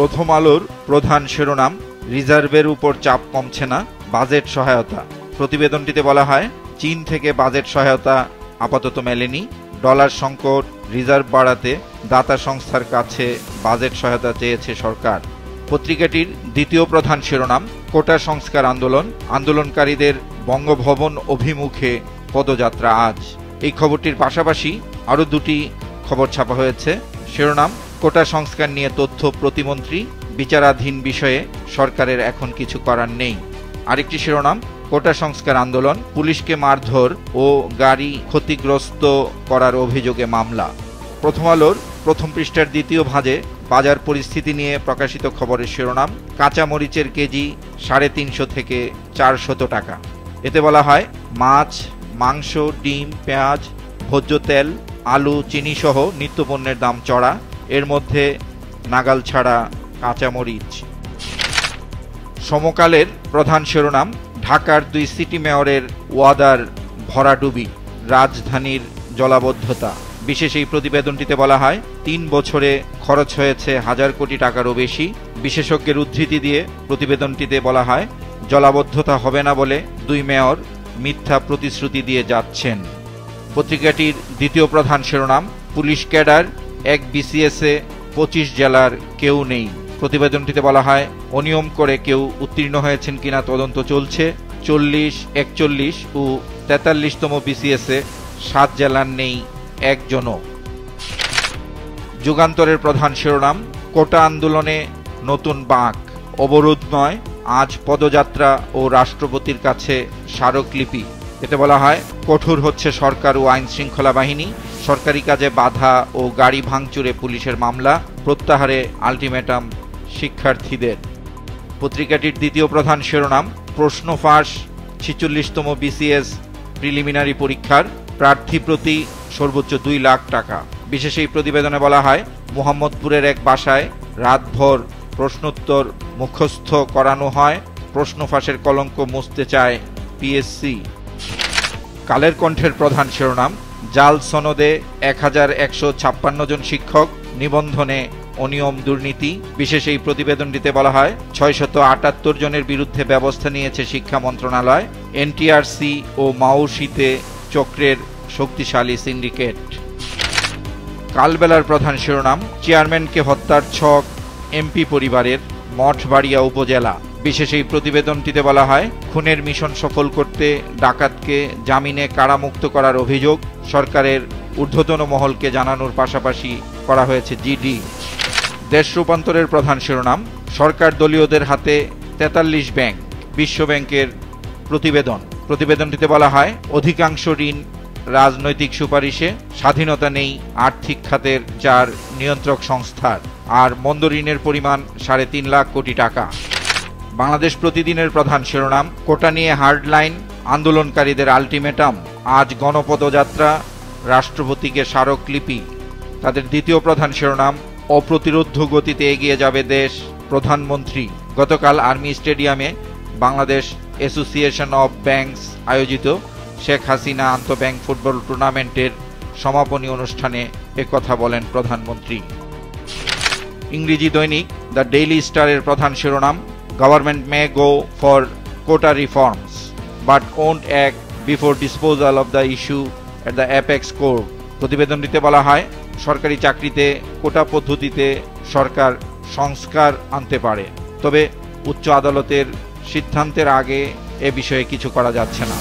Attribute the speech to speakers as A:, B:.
A: প্রথম আলোর প্রধান শিরোনাম, রিজার্ভের উপর চাপ কমছে না, বাজেট সহায়তা। প্রতিবেদনটিতে বলা হয়, চীন থেকে বাজেট সহায়তা আপাতত মেলেনি। ডলার সংকট, রিজার্ভ বাড়াতে দাতা সংস্থার কাছে বাজেট সহায়তা চেয়েছে সরকার। পত্রিকাটির দ্বিতীয় প্রধান শিরোনাম, কোটা সংস্কার আন্দোলন, আন্দোলনকারীদের বঙ্গভবন অভিমুখে পদযাত্রা আজ। এই খবরটির পাশাপাশি আরও দুটি খবর ছাপা হয়েছে। শিরোনাম, কোটা সংস্কার নিয়ে তথ্য প্রতিমন্ত্রী, বিচারাধীন বিষয়ে সরকারের এখন কিছু করার নেই। আরেকটি শিরোনাম, কোটা সংস্কার আন্দোলন, পুলিশকে মারধর ও গাড়ি ক্ষতিগ্রস্ত করার অভিযোগে মামলা। প্রথম আলোর প্রথম পৃষ্ঠার দ্বিতীয় ভাঁজে বাজার পরিস্থিতি নিয়ে প্রকাশিত খবরের শিরোনাম, কাঁচা মরিচের কেজি 350 থেকে 400 টাকা। এতে বলা হয়, মাছ, মাংস, ডিম, পেঁয়াজ, ভোজ্য তেল, আলু, চিনি সহ নিত্যপণ্যের দাম চড়া, এর মধ্যে নাগাল ছাড়া কাঁচা মরিচ। সমকালের প্রধান শিরোনাম, ঢাকার 2 সিটি মেয়রের ওয়াদার ভরাডুবি, রাজধানীর জলাবদ্ধতা। বিশেষ এই প্রতিবেদনটিতে বলা হয়, 3 বছরে খরচ হয়েছে 1000 কোটি টাকারও বেশি। বিশেষজ্ঞের উদ্ধৃতি দিয়ে প্রতিবেদনটিতে বলা হয়, জলাবদ্ধতা হবে না বলে 2 মেয়র মিথ্যা প্রতিশ্রুতি দিয়ে যাচ্ছেন। পত্রিকাটির দ্বিতীয় প্রধান শিরোনাম, পুলিশ ক্যাডার, এক বিসিএসে 25 জেলার কেউ নেই। প্রতিবেদনটিতে বলা হয়, অনিয়ম করে কেউ উত্তীর্ণ হয়েছেন কিনা তদন্ত চলছে। 40, 41 ও 43তম বিসিএসে 7 জেলার নেই একজনও। যুগান্তরের প্রধান শিরোনাম, কোটা আন্দোলনে নতুন বাঁক, অবরোধ নয়, আজ পদযাত্রা ও রাষ্ট্রপতির কাছে স্মারকলিপি। এতে বলা হয়, কঠোর হচ্ছে সরকার ও আইন শৃঙ্খলা বাহিনী, সরকারি কাজে বাধা ও গাড়ি ভাঙচুরে পুলিশের মামলা, প্রত্যাহারে আলটিমেটাম শিক্ষার্থীদের। পত্রিকাটির দ্বিতীয় প্রধান শিরোনাম, প্রশ্ন ফাঁস 46তম বিসিএস প্রিলিমিনারি পরীক্ষার, প্রার্থী প্রতি সর্বোচ্চ 2 লাখ টাকা। বিশেষ এই প্রতিবেদনে বলা হয়, মোহাম্মদপুরের এক বাসায় রাতভর প্রশ্নোত্তর মুখস্থ করানো হয়, প্রশ্ন ফাঁসের কলঙ্ক মুছতে চায় পিএসসি। কালের কণ্ঠের প্রধান শিরোনাম, জাল সনদে 1156 জন শিক্ষক, নিবন্ধনে অনিয়ম দুর্নীতি। বিশেষ এই প্রতিবেদনটিতে বলা হয়, 678 জনের বিরুদ্ধে ব্যবস্থা নিয়েছে শিক্ষা মন্ত্রণালয়। এনটিআরসি ও মাউসিতে চক্রের শক্তিশালী সিন্ডিকেট। কালবেলার প্রধান শিরোনাম, চেয়ারম্যানকে হত্যার ছক এমপি পরিবারের, মঠবাড়িয়া উপজেলা। বিশেষ এই প্রতিবেদনটিতে বলা হয়, খুনের মিশন সফল করতে ডাকাতকে জামিনে কারামুক্ত করার অভিযোগ সরকারের ঊর্ধ্বতন মহলকে জানানোর পাশাপাশি করা হয়েছে জিডি। দেশ রূপান্তরের প্রধান শিরোনাম, সরকার দলীয়দের হাতে 43 ব্যাংক, বিশ্ব ব্যাংকের প্রতিবেদন। প্রতিবেদনটিতে বলা হয়, অধিকাংশ ঋণ রাজনৈতিক সুপারিশে, স্বাধীনতা নেই আর্থিক খাতের 4 নিয়ন্ত্রক সংস্থার, আর মন্দ ঋণের পরিমাণ 3.5 লাখ কোটি টাকা। বাংলাদেশ প্রতিদিনের প্রধান শিরোনাম, কোটা নিয়ে হার্ডলাইন, আন্দোলনকারীদের আলটিমেটাম, আজ গণপদযাত্রা, রাষ্ট্রপতিকে স্মারকলিপি। তাদের দ্বিতীয় প্রধান শিরোনাম, অপ্রতিরোধ্য গতিতে এগিয়ে যাবে দেশ, প্রধানমন্ত্রী। গতকাল আর্মি স্টেডিয়ামে বাংলাদেশ অ্যাসোসিয়েশন অব ব্যাংকস আয়োজিত শেখ হাসিনা আন্তঃব্যাংক ফুটবল টুর্নামেন্টের সমাপনী অনুষ্ঠানে একথা বলেন প্রধানমন্ত্রী। ইংরেজি দৈনিক দ্য ডেইলি স্টারের প্রধান শিরোনাম, government may go for quota reforms but won't act before disposal of the issue at the apex court. প্রতিবেদনটিতে বলা হয়, সরকারি চাকরিতে কোটা পদ্ধতিতে সরকার সংস্কার আনতে পারে, তবে উচ্চ আদালতের সিদ্ধান্তের আগে এ বিষয়ে কিছু করা যাচ্ছে না।